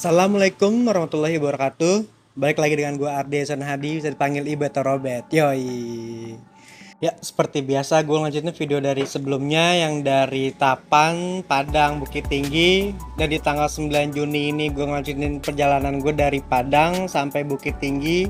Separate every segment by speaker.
Speaker 1: Assalamualaikum warahmatullahi wabarakatuh. Balik lagi dengan gue Arde Hadi, bisa dipanggil Ibu atau Robert. Yoi. Ya, seperti biasa gue lanjutin video dari sebelumnya yang dari Tapan, Padang, Bukit Tinggi. Dan di tanggal 9 Juni ini gue lanjutin perjalanan gue dari Padang sampai Bukit Tinggi.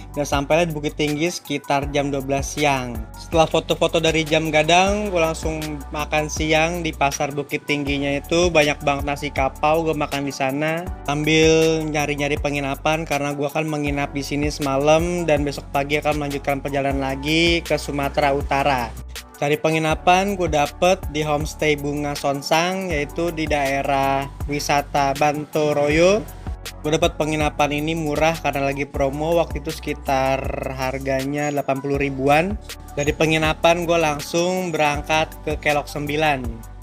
Speaker 1: Dan sampailah di Bukit Tinggi sekitar jam 12 siang. Setelah foto-foto dari jam gadang, gue langsung makan siang di pasar Bukit Tingginya. Itu banyak banget nasi kapau, gue makan di sana sambil nyari-nyari penginapan karena gue akan menginap di sini semalam dan besok pagi akan melanjutkan perjalanan lagi ke Sumatera Utara. Cari penginapan gue dapet di homestay Bunga Sonsang, yaitu di daerah wisata Bantoroyo. Gue dapat penginapan ini murah karena lagi promo, waktu itu sekitar harganya 80 ribuan. Dari penginapan gue langsung berangkat ke Kelok 9.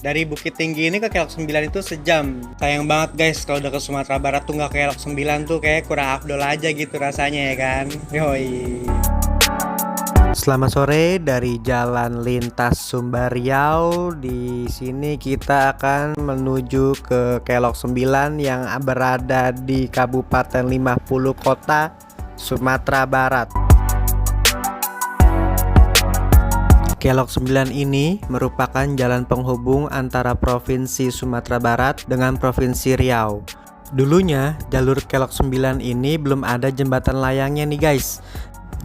Speaker 1: Dari Bukit Tinggi ini ke Kelok 9 itu sejam. Sayang banget guys kalau udah ke Sumatera Barat tuh nggak ke Kelok 9 tuh kayak kurang afdol aja gitu rasanya ya kan. Yoi. Selamat sore dari Jalan Lintas Sumber Riau. Di sini kita akan menuju ke Kelok 9 yang berada di Kabupaten 50 Kota, Sumatera Barat. Kelok 9 ini merupakan jalan penghubung antara Provinsi Sumatera Barat dengan Provinsi Riau. Dulunya jalur Kelok 9 ini belum ada jembatan layangnya nih guys.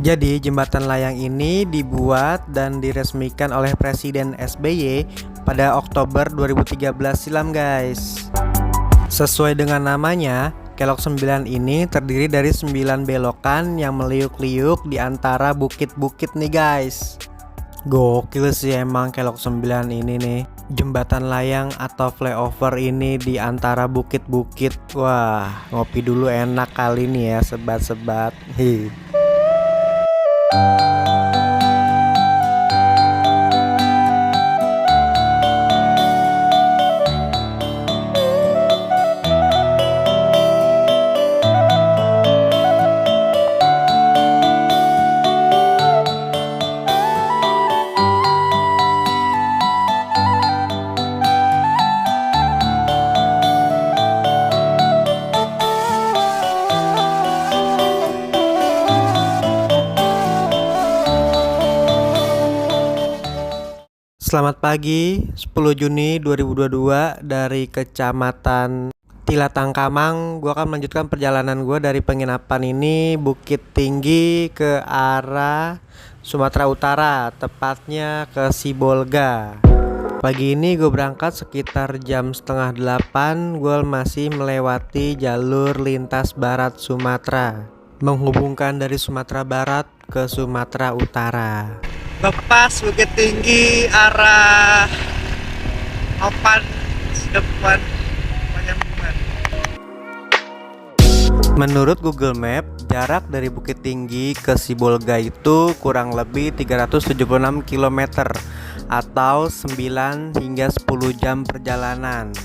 Speaker 1: Jadi jembatan layang ini dibuat dan diresmikan oleh Presiden SBY pada Oktober 2013 silam guys. Sesuai dengan namanya, Kelok 9 ini terdiri dari 9 belokan yang meliuk-liuk di antara bukit-bukit nih guys. Gokil sih emang Kelok 9 ini nih. Jembatan layang atau flyover ini di antara bukit-bukit. Wah, ngopi dulu enak kali nih ya sebat-sebat. Selamat pagi, 10 Juni 2022 dari Kecamatan Tilatangkamang. Gue akan melanjutkan perjalanan gue dari penginapan ini Bukit Tinggi ke arah Sumatera Utara, tepatnya ke Sibolga. Pagi ini gue berangkat sekitar jam setengah 8. Gue masih melewati jalur lintas barat Sumatera, menghubungkan dari Sumatera Barat ke Sumatera Utara. Lepas Bukit Tinggi arah Opan depan Penyambungan. Menurut Google Map, jarak dari Bukit Tinggi ke Sibolga itu kurang lebih 376 km atau 9 hingga 10 jam perjalanan.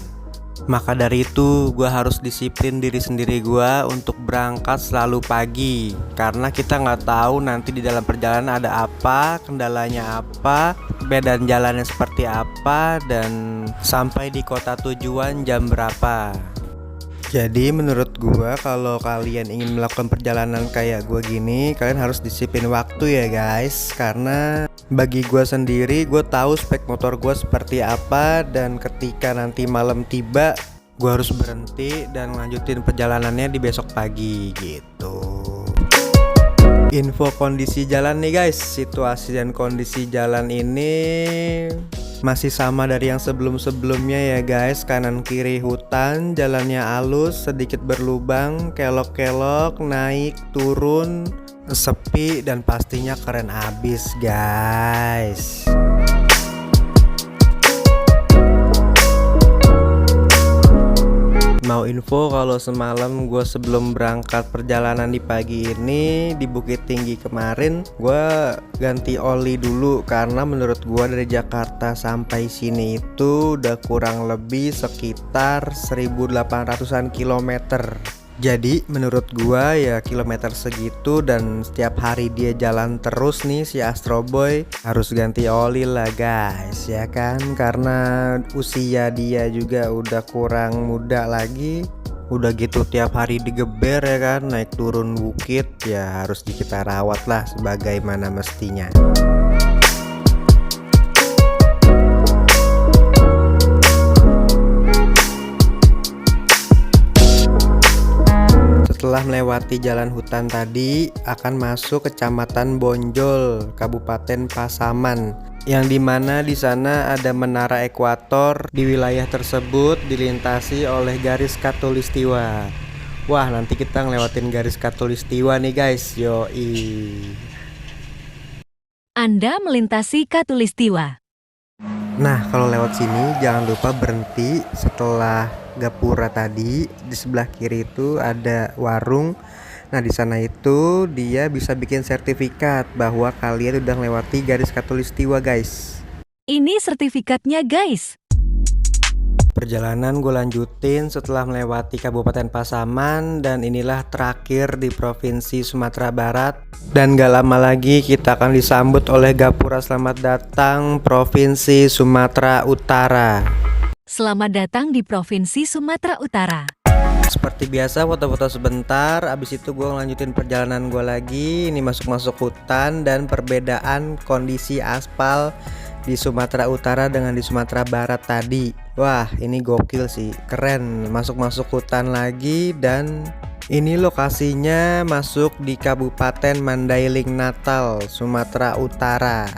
Speaker 1: Maka dari itu gue harus disiplin diri sendiri gue untuk berangkat selalu pagi, karena kita nggak tahu nanti di dalam perjalanan ada apa, kendalanya apa, medan jalannya seperti apa, dan sampai di kota tujuan jam berapa. Jadi menurut gue kalau kalian ingin melakukan perjalanan kayak gue gini, kalian harus disiplin waktu ya guys. Karena bagi gue sendiri, gue tahu spek motor gue seperti apa, dan ketika nanti malam tiba, gue harus berhenti dan lanjutin perjalanannya di besok pagi gitu. Info kondisi jalan nih guys. Situasi dan kondisi jalan ini masih sama dari yang sebelum-sebelumnya ya guys. Kanan kiri hutan, jalannya halus, sedikit berlubang, kelok-kelok, naik turun, sepi, dan pastinya keren abis guys. Mau info kalau semalam gue sebelum berangkat perjalanan di pagi ini di Bukit Tinggi kemarin, gue ganti oli dulu karena menurut gue dari Jakarta sampai sini itu udah kurang lebih sekitar 1800-an kilometer. Jadi menurut gua ya kilometer segitu dan setiap hari dia jalan terus nih si Astro Boy, harus ganti oli lah guys ya kan, karena usia dia juga udah kurang muda lagi. Udah gitu tiap hari digeber ya kan, naik turun bukit ya harus kita rawat lah sebagaimana mestinya. Setelah melewati jalan hutan tadi, akan masuk Kecamatan Bonjol, Kabupaten Pasaman, yang dimana di sana ada menara ekuator. Di wilayah tersebut dilintasi oleh garis khatulistiwa. Wah, nanti kita ngelewatin garis khatulistiwa nih guys, yoi.
Speaker 2: Anda melintasi khatulistiwa.
Speaker 1: Nah, kalau lewat sini jangan lupa berhenti setelah gapura tadi. Di sebelah kiri itu ada warung. Nah, di sana itu dia bisa bikin sertifikat bahwa kalian udah melewati garis khatulistiwa, guys.
Speaker 2: Ini sertifikatnya, guys.
Speaker 1: Perjalanan gue lanjutin setelah melewati Kabupaten Pasaman, dan inilah terakhir di Provinsi Sumatera Barat. Dan gak lama lagi kita akan disambut oleh gapura selamat datang Provinsi Sumatera Utara.
Speaker 2: Selamat datang di Provinsi Sumatera Utara.
Speaker 1: Seperti biasa foto-foto sebentar, abis itu gue lanjutin perjalanan gue lagi. Ini masuk-masuk hutan dan perbedaan kondisi aspal di Sumatera Utara dengan di Sumatera Barat tadi. Wah, ini gokil sih, keren. Masuk-masuk hutan lagi, dan ini lokasinya masuk di Kabupaten Mandailing Natal, Sumatera Utara.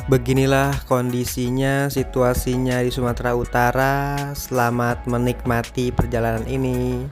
Speaker 1: Beginilah kondisinya, situasinya di Sumatera Utara. Selamat menikmati perjalanan ini.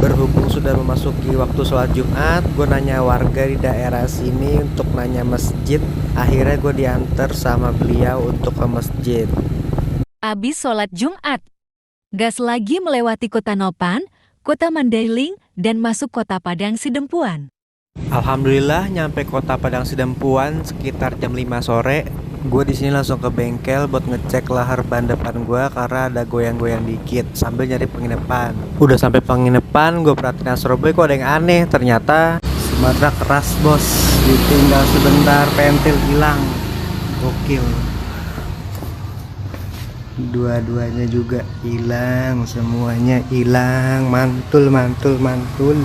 Speaker 1: Berhubung sudah memasuki waktu sholat Jumat, gue nanya warga di daerah sini untuk nanya masjid. Akhirnya gue diantar sama beliau untuk ke masjid.
Speaker 2: Abis sholat Jumat, gas lagi melewati Kota Nopan, Kota Mandailing, dan masuk Kota Padang Sidempuan.
Speaker 1: Alhamdulillah nyampe Kota Padang Sidempuan sekitar jam 5 sore. Gue di sini langsung ke bengkel buat ngecek lahar ban depan gue karena ada goyang-goyang dikit sambil nyari penginapan. Udah sampai penginapan, gue perhatiin Astroboy kok ada yang aneh. Ternyata Sumatera keras bos, ditinggal sebentar pentil hilang. Gokil. Dua-duanya juga hilang, semuanya hilang. Mantul, mantul, mantul.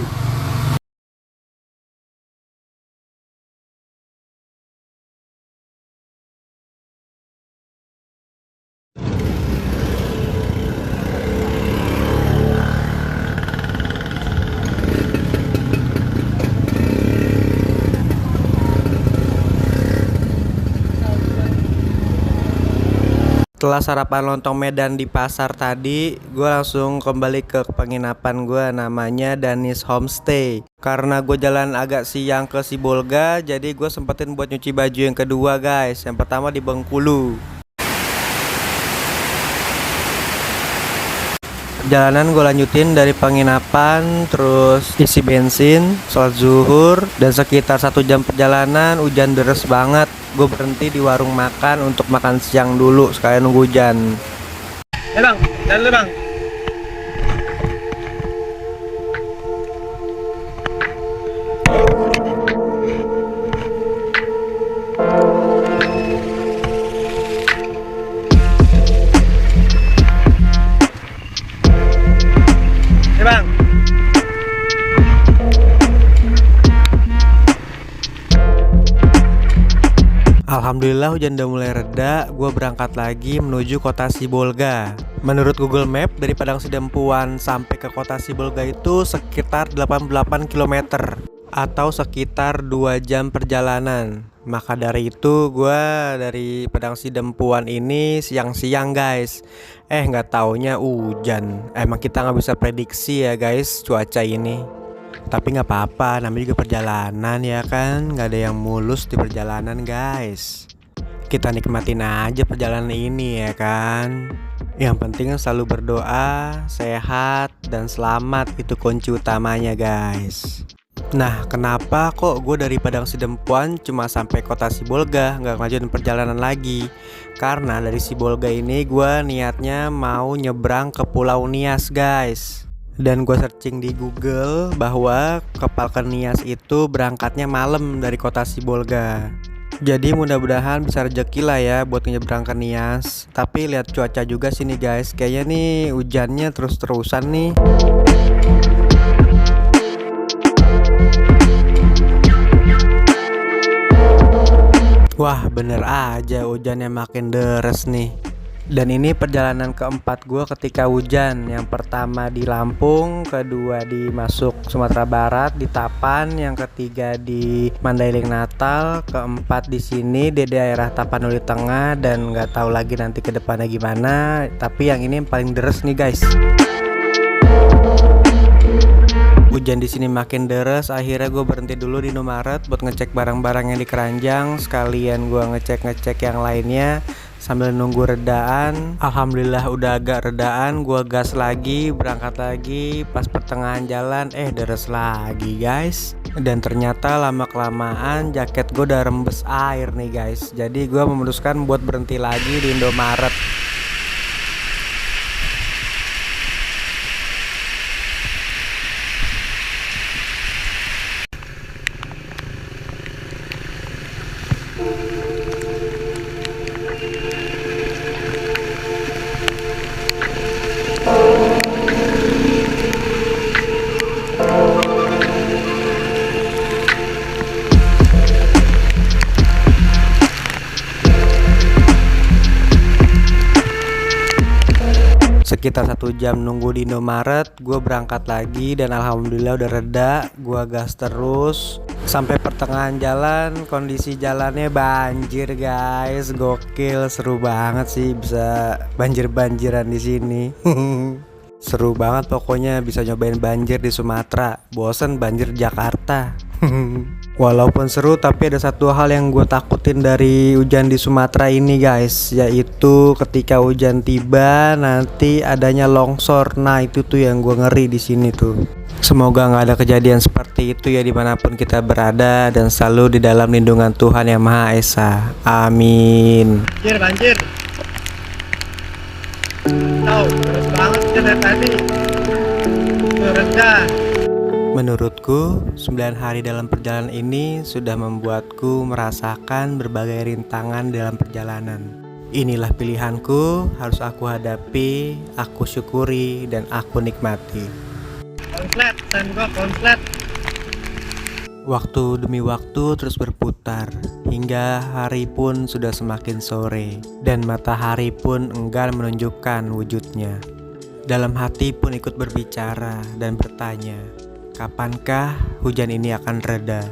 Speaker 1: Setelah sarapan lontong Medan di pasar tadi, gue langsung kembali ke penginapan gue, namanya Danis Homestay. Karena gue jalan agak siang ke Sibolga, jadi gue sempetin buat nyuci baju yang kedua guys. Yang pertama di Bengkulu. Perjalanan gue lanjutin dari penginapan, terus isi bensin, sholat zuhur, dan sekitar 1 jam perjalanan hujan deras banget. Gue berhenti di warung makan untuk makan siang dulu sekalian nunggu hujan. Bang, jalan dulu bang. Bang. Alhamdulillah hujan udah mulai reda, gue berangkat lagi menuju kota Sibolga. Menurut Google Map, dari Padang Sidempuan sampai ke kota Sibolga itu sekitar 88 km atau sekitar 2 jam perjalanan. Maka dari itu gue dari Padang Sidempuan ini siang-siang guys. Nggak taunya hujan. Emang kita nggak bisa prediksi ya guys cuaca ini. Tapi nggak apa-apa, namanya juga perjalanan ya kan. Nggak ada yang mulus di perjalanan guys. Kita nikmatin aja perjalanan ini ya kan. Yang penting selalu berdoa, sehat, dan selamat. Itu kunci utamanya guys. Nah, kenapa kok gue dari Padang Sidempuan cuma sampai kota Sibolga, nggak ngajuin perjalanan lagi? Karena dari Sibolga ini gue niatnya mau nyebrang ke Pulau Nias, guys. Dan gue searching di Google bahwa kapal ke Nias itu berangkatnya malam dari kota Sibolga. Jadi mudah-mudahan bisa rezeki lah ya buat nyebrang ke Nias. Tapi lihat cuaca juga sini guys, kayaknya nih hujannya terus-terusan nih. Wah, bener aja hujannya makin deres nih. Dan ini perjalanan keempat gue ketika hujan. Yang pertama di Lampung, kedua di masuk Sumatera Barat di Tapan, yang ketiga di Mandailing Natal, keempat di sini di daerah Tapanuli Tengah, dan nggak tahu lagi nanti ke depannya gimana. Tapi yang ini yang paling deres nih guys. Hujan di sini makin deres, akhirnya gue berhenti dulu di Indomaret buat ngecek barang-barang yang di keranjang, sekalian gue ngecek-ngecek yang lainnya sambil nunggu redaan. Alhamdulillah udah agak redaan, gue gas lagi, berangkat lagi. Pas pertengahan jalan, deres lagi guys. Dan ternyata lama-kelamaan jaket gue udah rembes air nih guys. Jadi gue memutuskan buat berhenti lagi di Indomaret. Sekitar 1 jam nunggu di Indomaret, gue berangkat lagi dan alhamdulillah udah reda. Gue gas terus sampai pertengahan jalan, kondisi jalannya banjir guys, gokil, seru banget sih bisa banjir-banjiran di sini. Seru banget pokoknya bisa nyobain banjir di Sumatera, bosen banjir Jakarta. Walaupun seru tapi ada satu hal yang gue takutin dari hujan di Sumatera ini guys, yaitu ketika hujan tiba nanti adanya longsor. Nah itu tuh yang gue ngeri di sini tuh. Semoga nggak ada kejadian seperti itu ya dimanapun kita berada, dan selalu di dalam lindungan Tuhan Yang Maha Esa. Amin.
Speaker 3: Banjir. Tahu, terus banget dari tadi. Rendah.
Speaker 1: Menurutku, 9 hari dalam perjalanan ini sudah membuatku merasakan berbagai rintangan dalam perjalanan. Inilah pilihanku, harus aku hadapi, aku syukuri, dan aku nikmati.
Speaker 3: Konslet, dan gua konslet.
Speaker 1: Waktu demi waktu terus berputar, hingga hari pun sudah semakin sore, dan matahari pun enggan menunjukkan wujudnya. Dalam hati pun ikut berbicara dan bertanya, kapankah hujan ini akan reda?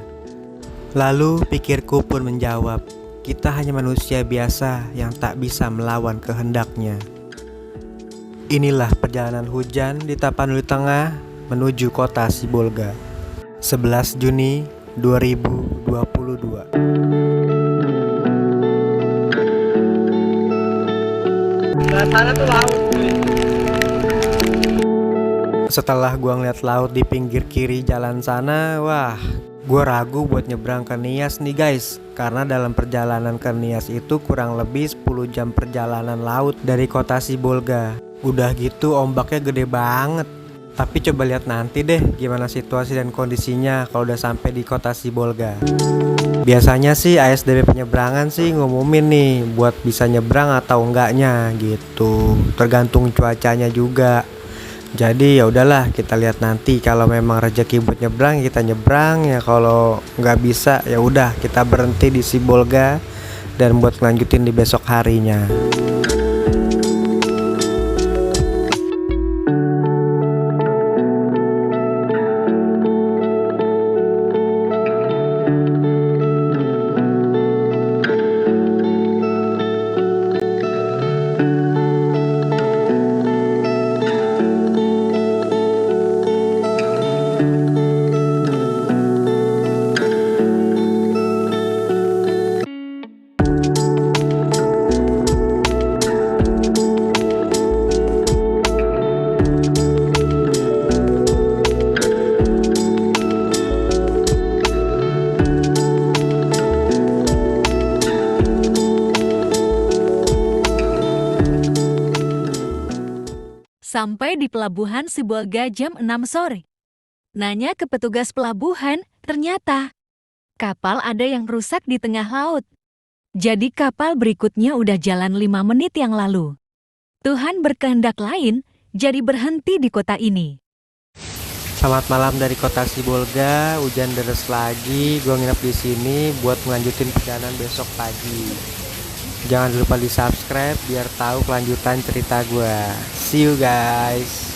Speaker 1: Lalu pikirku pun menjawab, kita hanya manusia biasa yang tak bisa melawan kehendaknya. Inilah perjalanan hujan di Tapanuli Tengah menuju kota Sibolga. 11 Juni 2022.
Speaker 3: Sana tuh laut.
Speaker 1: Setelah gua ngeliat laut di pinggir kiri jalan sana, wah, gua ragu buat nyebrang ke Nias nih guys. Karena dalam perjalanan ke Nias itu kurang lebih 10 jam perjalanan laut dari kota Sibolga. Udah gitu ombaknya gede banget. Tapi coba lihat nanti deh gimana situasi dan kondisinya kalau udah sampai di kota Sibolga. Biasanya sih ASDP penyeberangan sih ngumumin nih buat bisa nyebrang atau enggaknya gitu. Tergantung cuacanya juga. Jadi ya udahlah, kita lihat nanti kalau memang rezeki buat nyebrang kita nyebrang, ya kalau nggak bisa ya udah kita berhenti di Sibolga dan buat lanjutin di besok harinya.
Speaker 2: Sampai di pelabuhan Sibolga jam 6 sore. Nanya ke petugas pelabuhan, ternyata kapal ada yang rusak di tengah laut. Jadi kapal berikutnya udah jalan 5 menit yang lalu. Tuhan berkehendak lain, jadi berhenti di kota ini.
Speaker 1: Selamat malam dari kota Sibolga. Hujan deras lagi. Gue nginep di sini buat melanjutin perjalanan besok pagi. Jangan lupa di subscribe biar tahu kelanjutan cerita gue. See you guys.